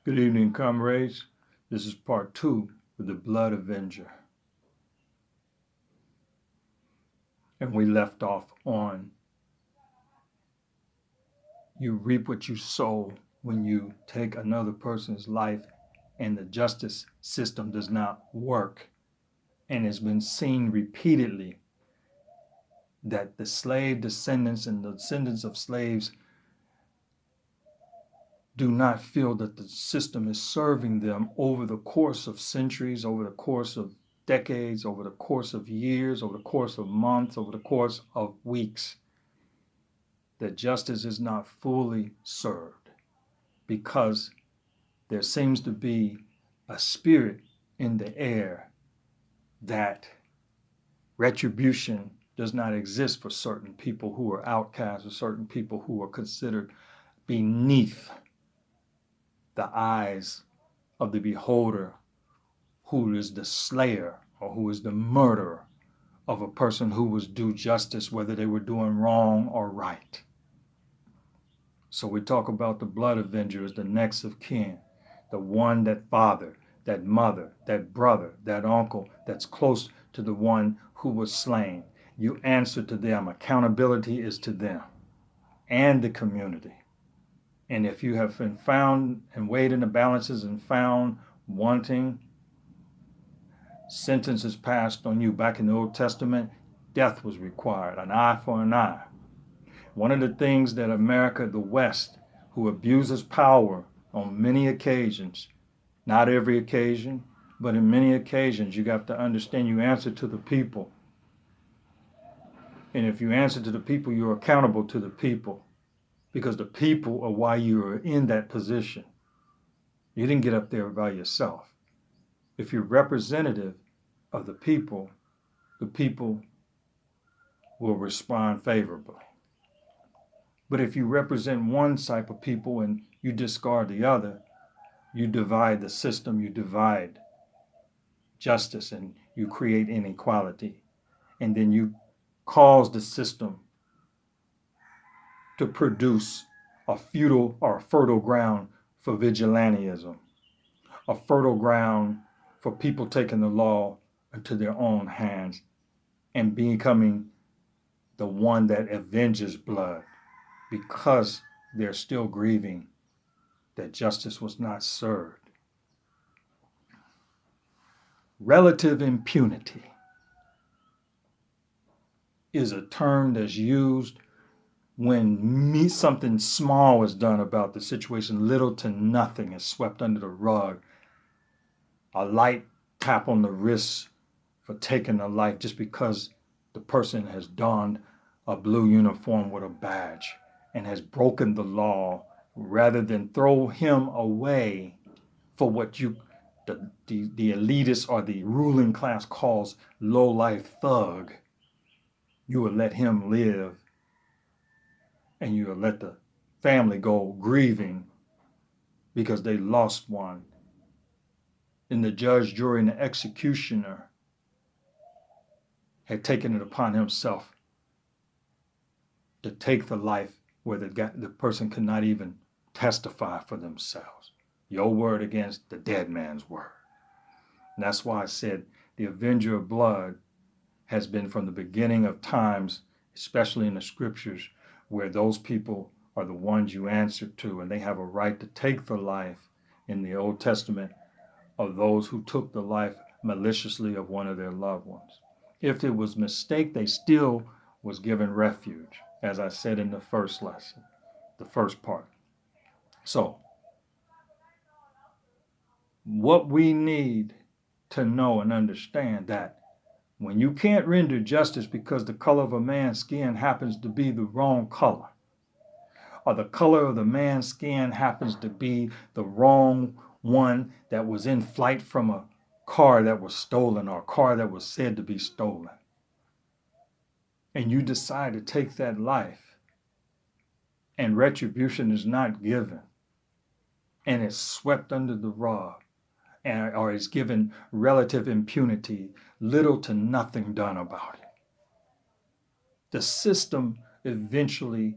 Good evening, comrades. This is part 2 of the Blood Avenger. And we left off on you reap what you sow when you take another person's life and the justice system does not work. And it's been seen repeatedly that the slave descendants and the descendants of slaves do not feel that the system is serving them over the course of centuries, over the course of decades, over the course of years, over the course of months, over the course of weeks, that justice is not fully served because there seems to be a spirit in the air that retribution does not exist for certain people who are outcasts or certain people who are considered beneath the eyes of the beholder, who is the slayer or who is the murderer of a person who was due justice, whether they were doing wrong or right. So we talk about the blood avenger as the next of kin, the one that father, that mother, that brother, that uncle that's close to the one who was slain. You answer to them. Accountability is to them and the community. And if you have been found and weighed in the balances and found wanting, sentences passed on you. Back in the Old Testament, death was required, an eye for an eye. One of the things that America, the West, who abuses power on many occasions, not every occasion, but in many occasions, you have to understand you answer to the people. And if you answer to the people, you're accountable to the people, because the people are why you are in that position. You didn't get up there by yourself. If you're representative of the people will respond favorably. But if you represent one type of people and you discard the other, you divide the system, you divide justice, and you create inequality. And then you cause the system to produce a futile or a fertile ground for vigilantism, a fertile ground for people taking the law into their own hands and becoming the one that avenges blood because they're still grieving that justice was not served. Relative impunity is a term that's used when something small is done about the situation, little to nothing is swept under the rug. A light tap on the wrist for taking a life just because the person has donned a blue uniform with a badge and has broken the law, rather than throw him away for what the elitist or the ruling class calls low-life thug. You will let him live, and you will let the family go grieving because they lost one. And the judge, jury, and the executioner had taken it upon himself to take the life where the person could not even testify for themselves. Your word against the dead man's word. And that's why I said the Avenger of Blood has been from the beginning of times, especially in the scriptures, where those people are the ones you answer to, and they have a right to take the life in the Old Testament of those who took the life maliciously of one of their loved ones. If it was a mistake, they still was given refuge, as I said in the first lesson, the first part. So, what we need to know and understand that when you can't render justice because the color of a man's skin happens to be the wrong color, or the color of the man's skin happens to be the wrong one that was in flight from a car that was stolen or a car that was said to be stolen, and you decide to take that life and retribution is not given and it's swept under the rug, or is given relative impunity, little to nothing done about it, the system eventually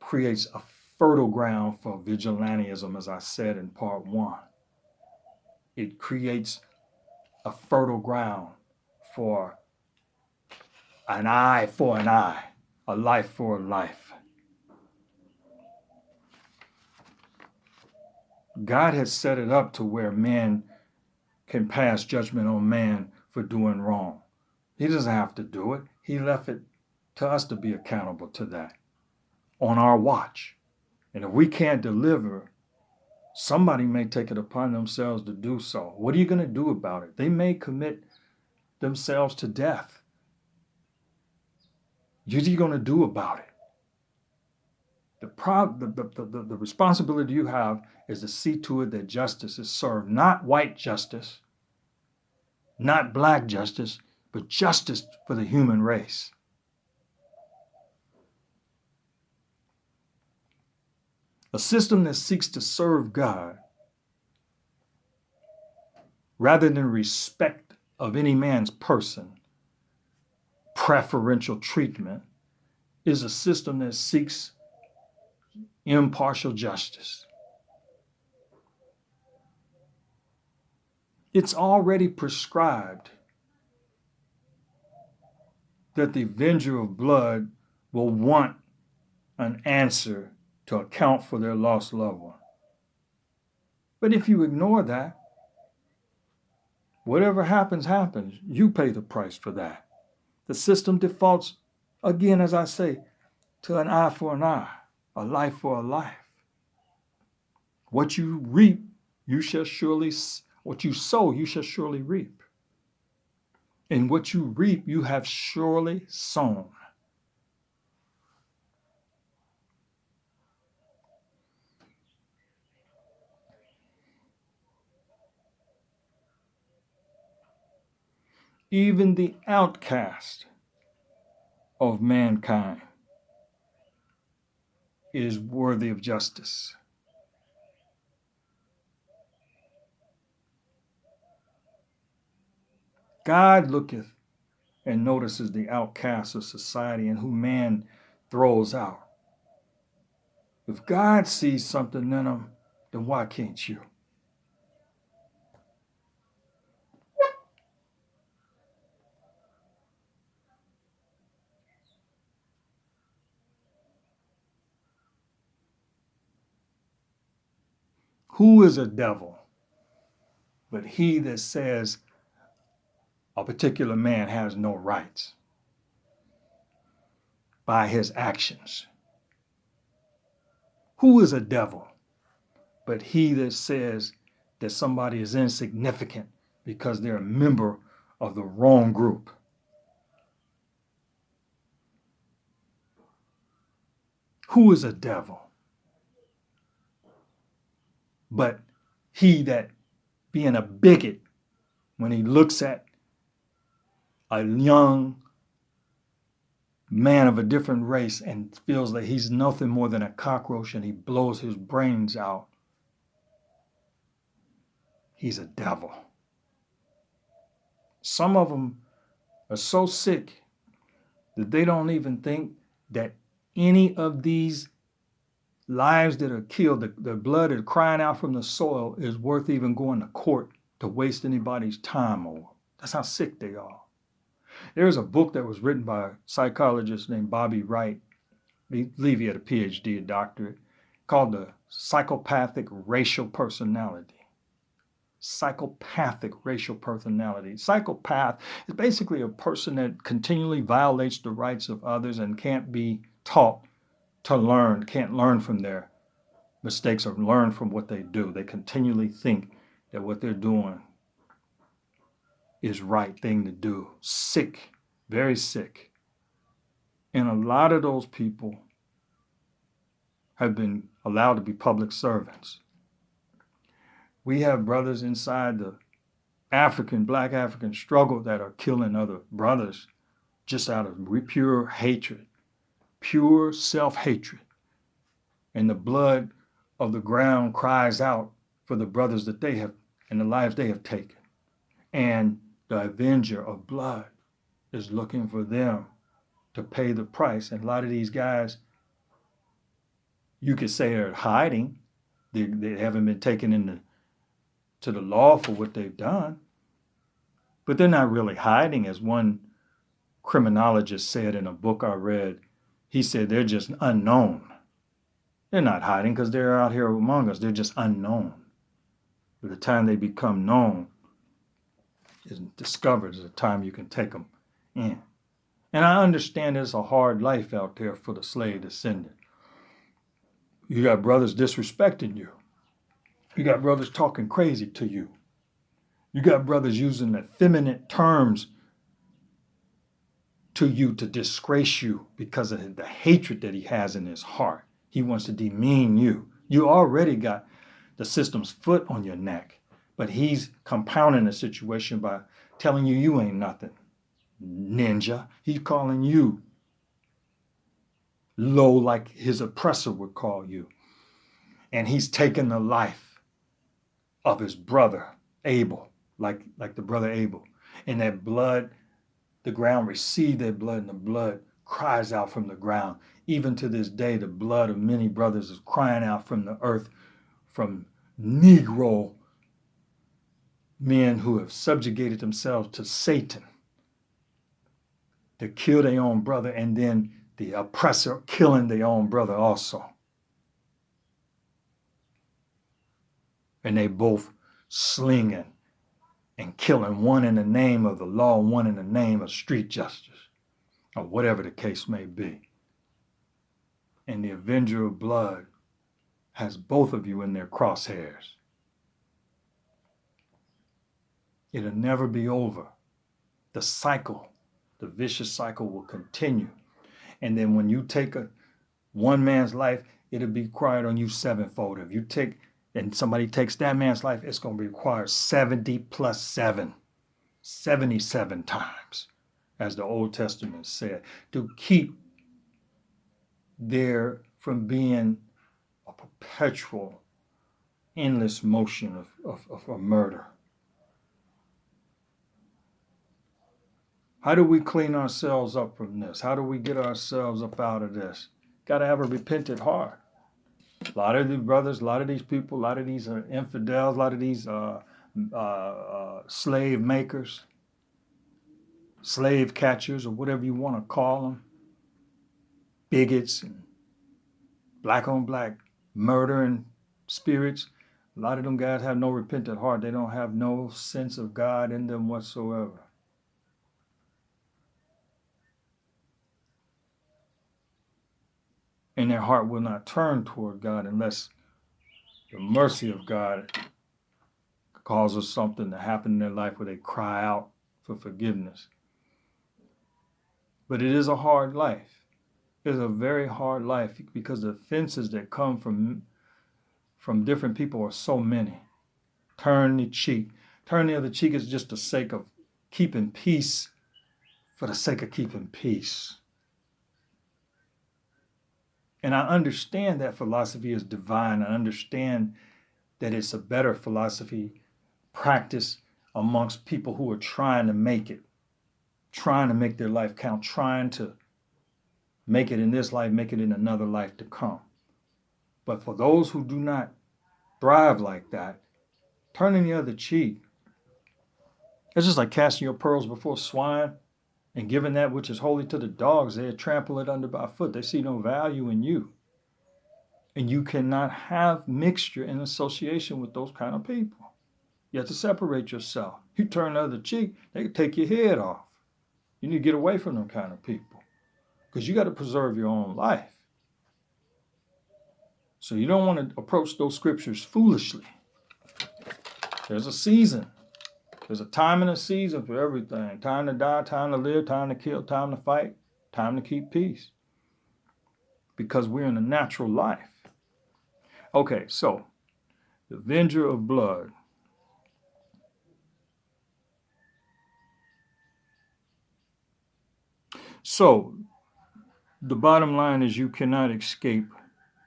creates a fertile ground for vigilantism, as I said in part one. It creates a fertile ground for an eye for an eye, a life for a life. God has set it up to where men can pass judgment on man for doing wrong. He doesn't have to do it. He left it to us to be accountable to that on our watch. And if we can't deliver, somebody may take it upon themselves to do so. What are you going to do about it? They may commit themselves to death. What are you going to do about it? The responsibility you have is to see to it that justice is served, not white justice, not black justice, but justice for the human race. A system that seeks to serve God rather than respect of any man's person, preferential treatment, is a system that seeks impartial justice. It's already prescribed that the Avenger of Blood will want an answer to account for their lost loved one. But if you ignore that, whatever happens, happens. You pay the price for that. The system defaults, again, as I say, to an eye for an eye, a life for a life. What you reap, what you sow, you shall surely reap. And what you reap, you have surely sown. Even the outcast of mankind is worthy of justice. God looketh and notices the outcasts of society and who man throws out. If God sees something in them, then why can't you? Who is a devil but he that says a particular man has no rights by his actions? Who is a devil but he that says that somebody is insignificant because they're a member of the wrong group? Who is a devil but he that, being a bigot, when he looks at a young man of a different race and feels that he's nothing more than a cockroach and he blows his brains out, he's a devil. Some of them are so sick that they don't even think that any of these lives that are killed, the blood is crying out from the soil, is worth even going to court to waste anybody's time over. That's how sick they are. There's a book that was written by a psychologist named Bobby Wright. I believe he had a PhD, a doctorate, called The Psychopathic Racial Personality. Psychopathic racial personality. Psychopath is basically a person that continually violates the rights of others and can't be taught to learn, can't learn from their mistakes or learn from what they do. They continually think that what they're doing is right thing to do. Sick, very sick. And a lot of those people have been allowed to be public servants. We have brothers inside the black African struggle that are killing other brothers just out of pure hatred, pure self-hatred. And the blood of the ground cries out for the brothers that they have and the lives they have taken. And the Avenger of Blood is looking for them to pay the price. And a lot of these guys, You could say they're hiding. They haven't been taken to the law for what they've done. But they're not really hiding, as one criminologist said in a book I read. He said they're just unknown. They're not hiding because they're out here among us. They're just unknown. By the time they become known, is discovered, is the time you can take them in. And I understand it's a hard life out there for the slave descendant. You got brothers disrespecting you. You got brothers talking crazy to you. You got brothers using effeminate terms to you to disgrace you because of the hatred that he has in his heart. He wants to demean you. You already got the system's foot on your neck, but he's compounding the situation by telling you you ain't nothing. Ninja. He's calling you low like his oppressor would call you. And he's taken the life of his brother Abel, like the brother Abel. And that blood, the ground received that blood, and the blood cries out from the ground. Even to this day, the blood of many brothers is crying out from the earth, from Negro men who have subjugated themselves to Satan to kill their own brother, and then the oppressor killing their own brother also. And they both slinging and killing, one in the name of the law, one in the name of street justice, or whatever the case may be. And the Avenger of Blood has both of you in their crosshairs. It'll never be over. The cycle, the vicious cycle will continue. And then when you take one man's life, it'll be required on you sevenfold. If you take, and somebody takes that man's life, it's going to be required 70 plus 7, 77 times, as the Old Testament said, to keep there from being a perpetual, endless motion of a murder. How do we clean ourselves up from this? How do we get ourselves up out of this? Got to have a repentant heart. A lot of these brothers, a lot of these people, a lot of these infidels, a lot of these slave makers, slave catchers, or whatever you want to call them, bigots and black on black murdering spirits. A lot of them guys have no repentant heart. They don't have no sense of God in them whatsoever. And their heart will not turn toward God unless the mercy of God causes something to happen in their life where they cry out for forgiveness. But it is a hard life. It's a very hard life because the offenses that come from different people are so many. Turn the cheek. Turn the other cheek is just the sake of keeping peace for the sake of keeping peace. And I understand that philosophy is divine. I understand that it's a better philosophy practice amongst people who are trying to make it, trying to make their life count, trying to make it in this life, make it in another life to come. But for those who do not thrive like that, turning the other cheek, it's just like casting your pearls before swine and giving that which is holy to the dogs. They trample it under by foot. They see no value in you. And you cannot have mixture and association with those kind of people. You have to separate yourself. You turn the other cheek, they can take your head off. You need to get away from them kind of people because you got to preserve your own life. So you don't want to approach those scriptures foolishly. There's a season. There's a time and a season for everything. Time to die, time to live, time to kill, time to fight, time to keep peace. Because we're in a natural life. Okay, so the Avenger of Blood. So the bottom line is you cannot escape.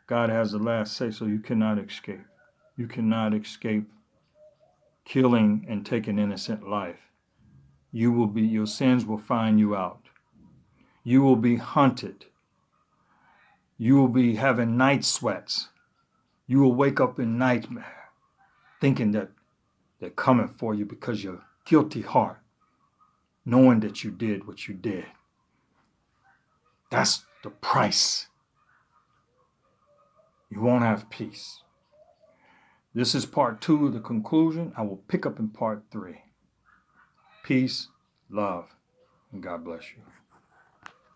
God has the last say, so you cannot escape. You cannot escape killing and taking innocent life. Your sins will find you out. You will be hunted. You will be having night sweats. You will wake up in nightmare thinking that they're coming for you because your guilty heart, knowing that you did what you did. That's the price. You won't have peace. This is part 2 of the conclusion. I will pick up in part 3. Peace, love, and God bless you.